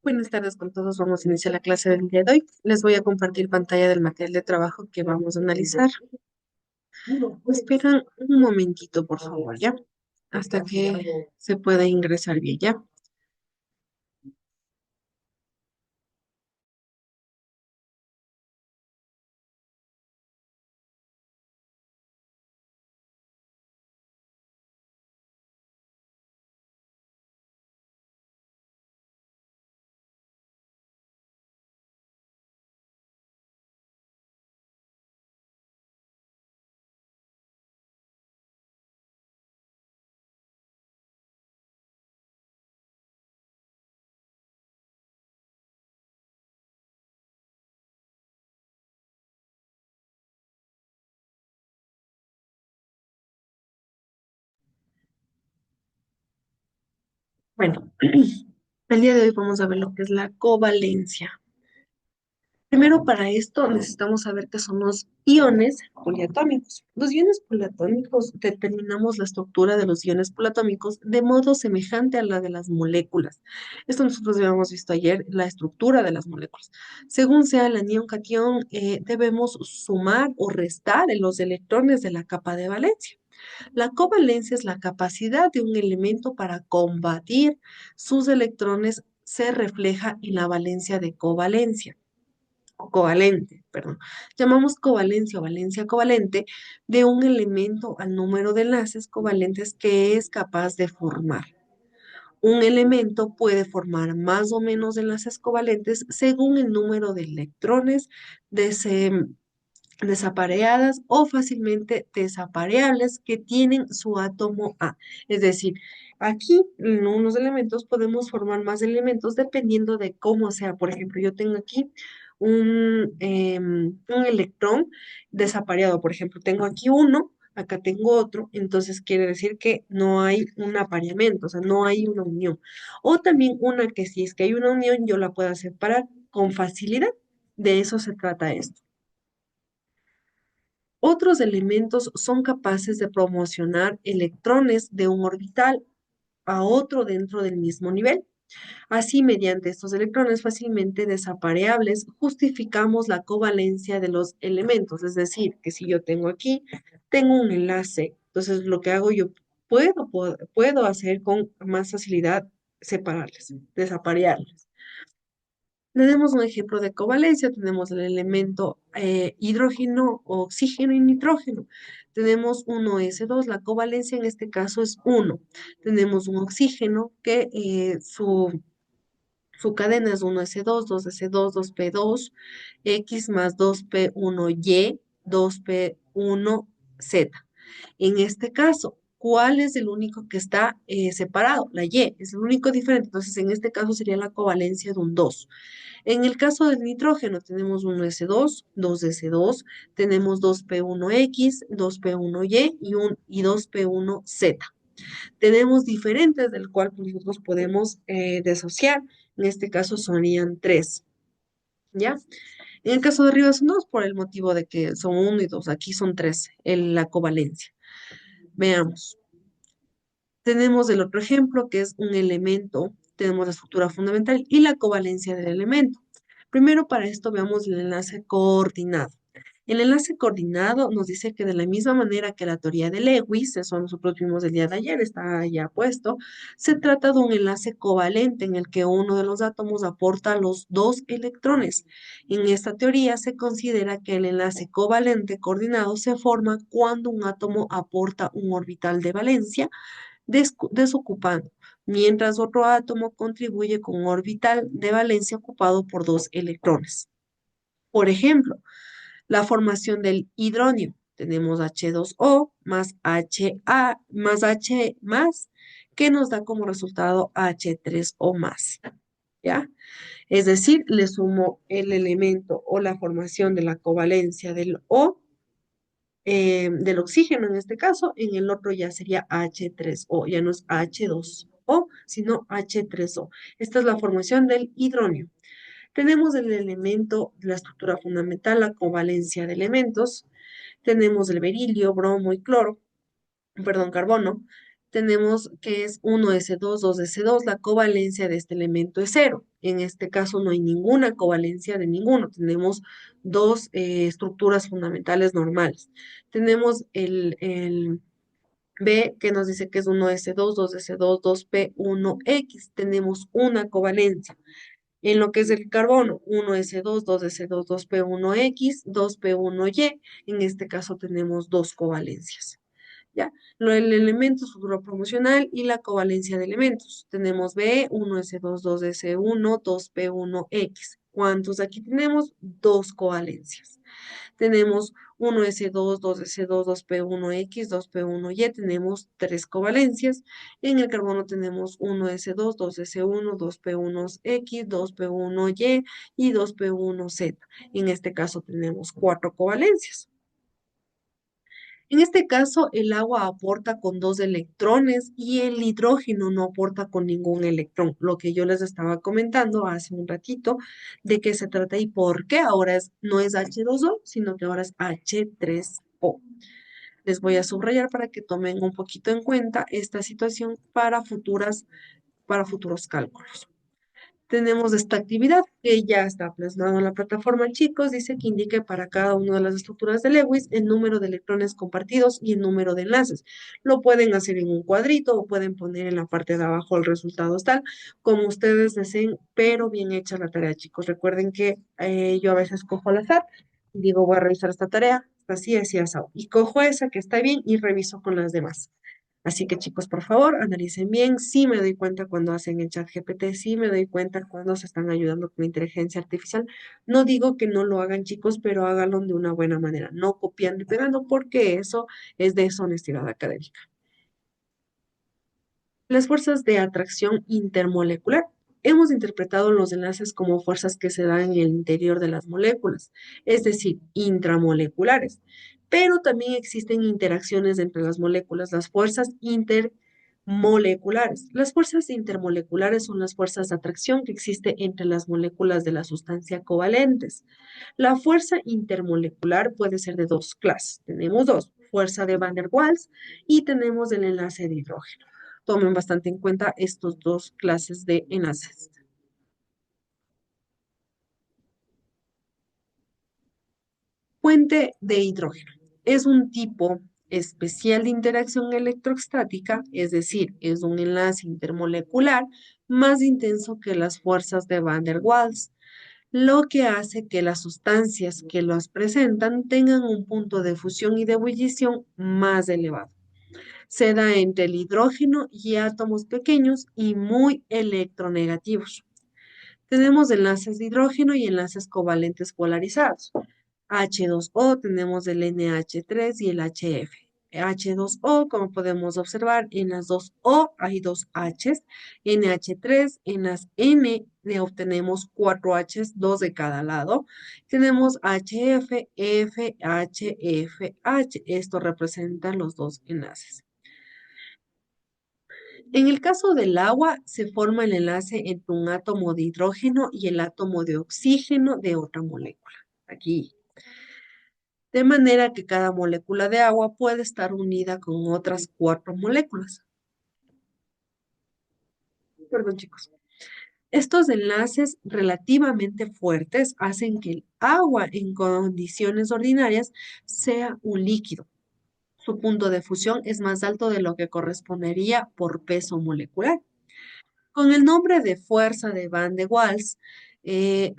Buenas tardes con todos. Vamos a iniciar la clase del día de hoy. Les voy a compartir pantalla del material de trabajo que vamos a analizar. Esperan un momentito, por favor, ¿ya? Hasta que se pueda ingresar bien, ¿ya? Bueno, el día de hoy vamos a ver lo que es la covalencia. Primero, para esto necesitamos saber qué son los iones poliatómicos. Los iones poliatómicos determinamos la estructura de los iones poliatómicos de modo semejante a la de las moléculas. Esto nosotros ya habíamos visto ayer, la estructura de las moléculas. Según sea el anión catión, debemos sumar o restar en los electrones de la capa de valencia. La covalencia es la capacidad de un elemento para combatir sus electrones, se refleja en la valencia de covalencia o covalente, perdón. Llamamos covalencia o valencia covalente de un elemento al número de enlaces covalentes que es capaz de formar. Un elemento puede formar más o menos enlaces covalentes según el número de electrones desapareadas o fácilmente desapareables que tienen su átomo A. Es decir, aquí en unos elementos podemos formar más elementos dependiendo de cómo sea. Por ejemplo, yo tengo aquí un electrón desapareado. Por ejemplo, tengo aquí uno, acá tengo otro, entonces quiere decir que no hay un apareamiento, o sea, no hay una unión. O también una que si es que hay una unión, yo la puedo separar con facilidad. De eso se trata esto. Otros elementos son capaces de promocionar electrones de un orbital a otro dentro del mismo nivel. Así, mediante estos electrones fácilmente desapareables, justificamos la covalencia de los elementos. Es decir, que si yo tengo aquí, tengo un enlace, entonces lo que hago yo puedo hacer con más facilidad separarles, desaparearles. Tenemos un ejemplo de covalencia, tenemos el elemento hidrógeno, oxígeno y nitrógeno. Tenemos 1s2, la covalencia en este caso es 1. Tenemos un oxígeno que su cadena es 1s2, 2s2, 2p2, X más 2p1y, 2p1z. En este caso, ¿cuál es el único que está separado? La Y, es el único diferente. Entonces, en este caso sería la covalencia de un 2. En el caso del nitrógeno tenemos un S2, 2S2, tenemos 2P1X, 2P1Y y 2P1Z. Tenemos diferentes del cual pues, nosotros podemos desociar. En este caso sonían tres, ¿ya? En el caso de arriba son dos por el motivo de que son uno y dos. Aquí son tres, la covalencia. Veamos. Tenemos el otro ejemplo que es un elemento, tenemos la estructura fundamental y la covalencia del elemento. Primero para esto veamos el enlace coordinado. El enlace coordinado nos dice que de la misma manera que la teoría de Lewis, eso nosotros vimos el día de ayer, está ya puesto, se trata de un enlace covalente en el que uno de los átomos aporta los dos electrones. En esta teoría se considera que el enlace covalente coordinado se forma cuando un átomo aporta un orbital de valencia desocupando, mientras otro átomo contribuye con un orbital de valencia ocupado por dos electrones. Por ejemplo, la formación del hidronio. Tenemos H2O más HA más H más, que nos da como resultado H3O más. ¿Ya? Es decir, le sumo el elemento o la formación de la covalencia del O, del oxígeno en este caso, en el otro ya sería H3O, ya no es H2O, sino H3O. Esta es la formación del hidronio. Tenemos el elemento, la estructura fundamental, la covalencia de elementos. Tenemos el berilio, bromo y cloro, perdón, carbono. Tenemos que es 1s2, 2s2, la covalencia de este elemento es cero. En este caso no hay ninguna covalencia de ninguno. Tenemos dos estructuras fundamentales normales. Tenemos el B que nos dice que es 1s2, 2s2, 2p1x. Tenemos una covalencia. En lo que es el carbono, 1s2, 2s2, 2p1x, 2p1y. En este caso tenemos dos covalencias. ¿Ya? El elemento, su grupo promocional y la covalencia de elementos. Tenemos B, 1s2, 2s1, 2p1x. ¿Cuántos aquí tenemos? Dos covalencias. Tenemos 1s2, 2s2, 2p1x, 2p1y. Tenemos tres covalencias. En el carbono tenemos 1s2, 2s1, 2p1x, 2p1y y 2p1z. En este caso tenemos cuatro covalencias. En este caso, el agua aporta con dos electrones y el hidrógeno no aporta con ningún electrón. Lo que yo les estaba comentando hace un ratito, de qué se trata y por qué ahora no es H2O, sino que ahora es H3O. Les voy a subrayar para que tomen un poquito en cuenta esta situación para futuros cálculos. Tenemos esta actividad que ya está plasmado en la plataforma, chicos. Dice que indique para cada una de las estructuras de Lewis el número de electrones compartidos y el número de enlaces. Lo pueden hacer en un cuadrito o pueden poner en la parte de abajo el resultado tal, como ustedes deseen, pero bien hecha la tarea, chicos. Recuerden que yo a veces cojo al azar y digo, voy a revisar esta tarea, así, así, así. Y cojo esa que está bien y reviso con las demás. Así que chicos, por favor, analicen bien. Sí me doy cuenta cuando hacen el chat GPT, sí me doy cuenta cuando se están ayudando con la inteligencia artificial. No digo que no lo hagan, chicos, pero háganlo de una buena manera, no copiando y pegando, porque eso es deshonestidad académica. Las fuerzas de atracción intermolecular. Hemos interpretado los enlaces como fuerzas que se dan en el interior de las moléculas, es decir, intramoleculares. Pero también existen interacciones entre las moléculas, las fuerzas intermoleculares. Las fuerzas intermoleculares son las fuerzas de atracción que existen entre las moléculas de la sustancia covalentes. La fuerza intermolecular puede ser de dos clases. Tenemos dos, fuerza de Van der Waals y tenemos el enlace de hidrógeno. Tomen bastante en cuenta estos dos clases de enlaces. Puente de hidrógeno. Es un tipo especial de interacción electrostática, es decir, es un enlace intermolecular más intenso que las fuerzas de Van der Waals, lo que hace que las sustancias que los presentan tengan un punto de fusión y de ebullición más elevado. Se da entre el hidrógeno y átomos pequeños y muy electronegativos. Tenemos enlaces de hidrógeno y enlaces covalentes polarizados. H2O, tenemos el NH3 y el HF. H2O, como podemos observar, en las dos O hay dos Hs, NH3, en las N le obtenemos cuatro Hs, dos de cada lado. Tenemos HF, F, H, F, H. Esto representa los dos enlaces. En el caso del agua, se forma el enlace entre un átomo de hidrógeno y el átomo de oxígeno de otra molécula. Aquí. De manera que cada molécula de agua puede estar unida con otras cuatro moléculas. Perdón, chicos. Estos enlaces relativamente fuertes hacen que el agua en condiciones ordinarias sea un líquido. Su punto de fusión es más alto de lo que correspondería por peso molecular. Con el nombre de fuerza de Van de Waals,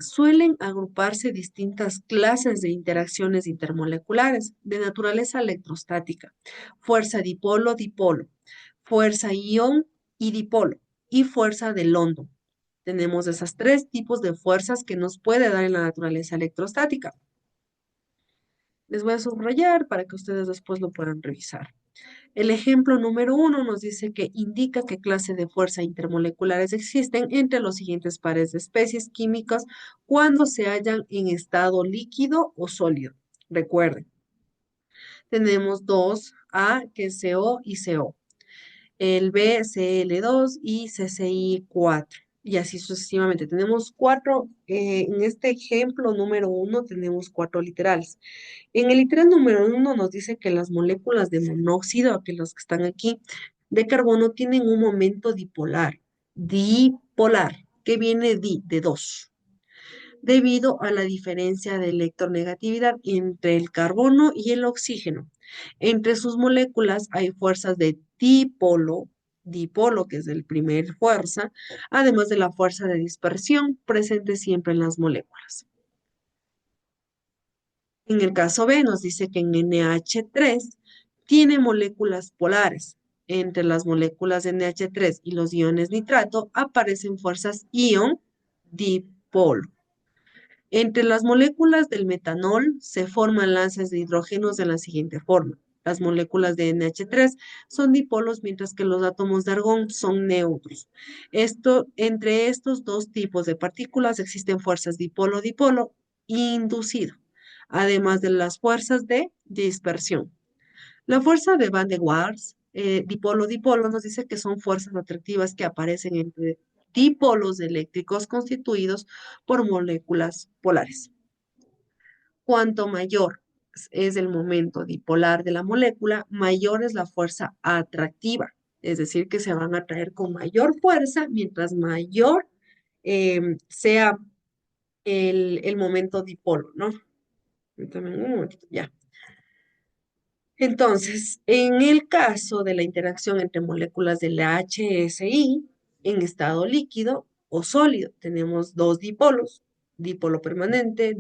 suelen agruparse distintas clases de interacciones intermoleculares de naturaleza electrostática, fuerza dipolo-dipolo, fuerza ion y dipolo y fuerza de London. Tenemos esas tres tipos de fuerzas que nos puede dar en la naturaleza electrostática. Les voy a subrayar para que ustedes después lo puedan revisar. El ejemplo número 1 nos dice que indica qué clase de fuerza intermoleculares existen entre los siguientes pares de especies químicas cuando se hallan en estado líquido o sólido. Recuerden, tenemos dos A, que es CO y CO, el B, Cl2 y CCI4. Y así sucesivamente. Tenemos cuatro, en este ejemplo número 1 tenemos cuatro literales. En el literal número 1 nos dice que las moléculas de monóxido, que los que están aquí, de carbono, tienen un momento dipolar. Dipolar. que viene de 2 debido a la diferencia de electronegatividad entre el carbono y el oxígeno. Entre sus moléculas hay fuerzas de dipolo, que es el primer fuerza, además de la fuerza de dispersión presente siempre en las moléculas. En el caso B nos dice que en NH3 tiene moléculas polares. Entre las moléculas de NH3 y los iones nitrato aparecen fuerzas ion-dipolo. Entre las moléculas del metanol se forman lances de hidrógenos de la siguiente forma. Las moléculas de NH3 son dipolos, mientras que los átomos de argón son neutros. Entre estos dos tipos de partículas existen fuerzas dipolo-dipolo inducido, además de las fuerzas de dispersión. La fuerza de Van der Waals, dipolo-dipolo, nos dice que son fuerzas atractivas que aparecen entre dipolos eléctricos constituidos por moléculas polares. Cuanto mayor es el momento dipolar de la molécula, mayor es la fuerza atractiva. Es decir, que se van a atraer con mayor fuerza mientras mayor sea el momento dipolo, ¿no? También un momentito, ya. Entonces, en el caso de la interacción entre moléculas de la HSI en estado líquido o sólido, tenemos dos dipolos, dipolo permanente,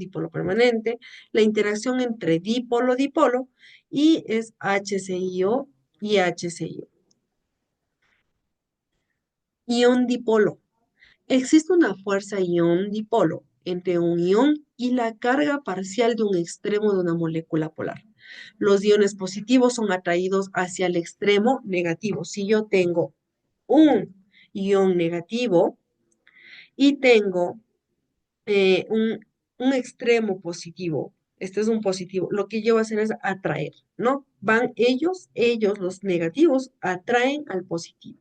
la interacción entre dipolo-dipolo y es HCIO y HCIO. Ion dipolo. Existe una fuerza ion-dipolo entre un ion y la carga parcial de un extremo de una molécula polar. Los iones positivos son atraídos hacia el extremo negativo. Si yo tengo un ion negativo y tengo un extremo positivo, este es un positivo, lo que yo voy a hacer es atraer, ¿no? Van ellos, los negativos, atraen al positivo.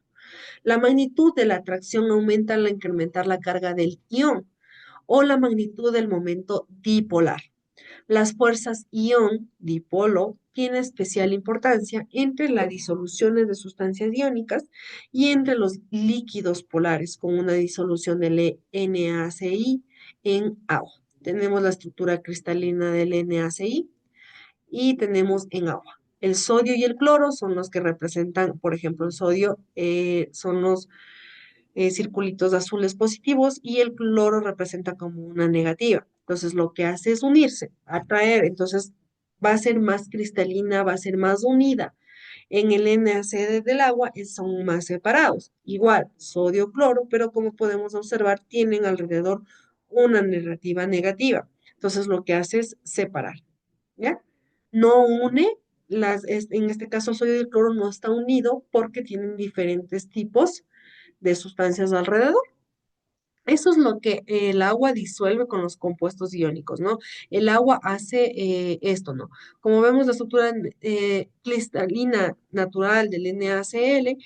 La magnitud de la atracción aumenta al incrementar la carga del ion o la magnitud del momento dipolar. Las fuerzas ion-dipolo tienen especial importancia entre las disoluciones de sustancias iónicas y entre los líquidos polares con una disolución del NaCl en agua. Tenemos la estructura cristalina del NaCl y tenemos en agua. El sodio y el cloro son los que representan, por ejemplo, el sodio son los circulitos azules positivos y el cloro representa como una negativa. Entonces lo que hace es unirse, atraer, entonces va a ser más cristalina, va a ser más unida. En el NaCl del agua son más separados. Igual, sodio-cloro, pero como podemos observar, tienen alrededor una narrativa negativa. Entonces lo que hace es separar, ¿ya? No une, en este caso el sodio y el cloro no está unido porque tienen diferentes tipos de sustancias alrededor. Eso es lo que el agua disuelve con los compuestos iónicos, ¿no? El agua hace esto, ¿no? Como vemos la estructura cristalina natural del NaCl,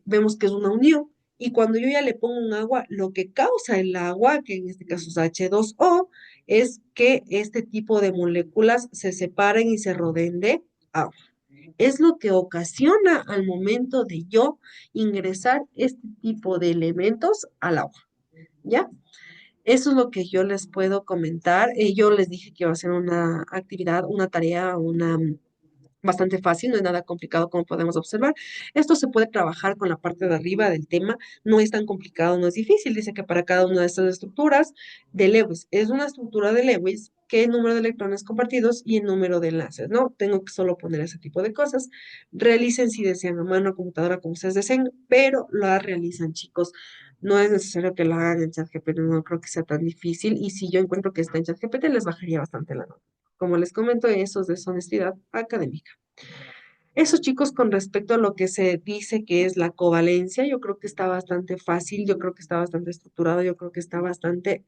vemos que es una unión. Y cuando yo ya le pongo un agua, lo que causa el agua, que en este caso es H2O, es que este tipo de moléculas se separen y se rodeen de agua. Es lo que ocasiona al momento de yo ingresar este tipo de elementos al agua, ¿ya? Eso es lo que yo les puedo comentar. Yo les dije que iba a ser una actividad, una tarea, bastante fácil, no es nada complicado como podemos observar. Esto se puede trabajar con la parte de arriba del tema, no es tan complicado, no es difícil. Dice que para cada una de estas estructuras de Lewis, es una estructura de Lewis, que el número de electrones compartidos y el número de enlaces, ¿no? Tengo que solo poner ese tipo de cosas. Realicen si desean a mano, computadora, como ustedes deseen, pero la realizan, chicos. No es necesario que la hagan en ChatGPT, no creo que sea tan difícil. Y si yo encuentro que está en ChatGPT, les bajaría bastante la nota. Como les comento, eso es deshonestidad académica. Eso, chicos, con respecto a lo que se dice que es la covalencia, yo creo que está bastante fácil, yo creo que está bastante estructurado, yo creo que está bastante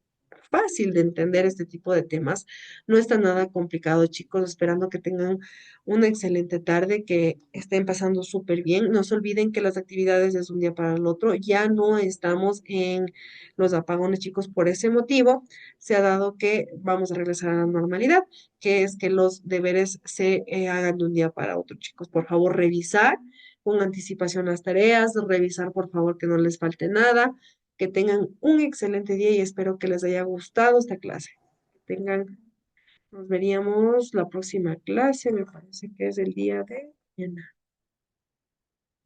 fácil de entender este tipo de temas. No está nada complicado, chicos, esperando que tengan una excelente tarde, que estén pasando súper bien. No se olviden que las actividades es un día para el otro. Ya no estamos en los apagones, chicos, por ese motivo. Se ha dado que vamos a regresar a la normalidad, que es que los deberes se hagan de un día para otro, chicos. Por favor, revisar con anticipación las tareas, revisar, por favor, que no les falte nada. Que tengan un excelente día y espero que les haya gustado esta clase. Que tengan, nos veríamos la próxima clase, me parece que es el día de mañana.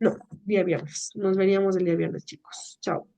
No, día viernes. Nos veríamos el día viernes, chicos. Chao.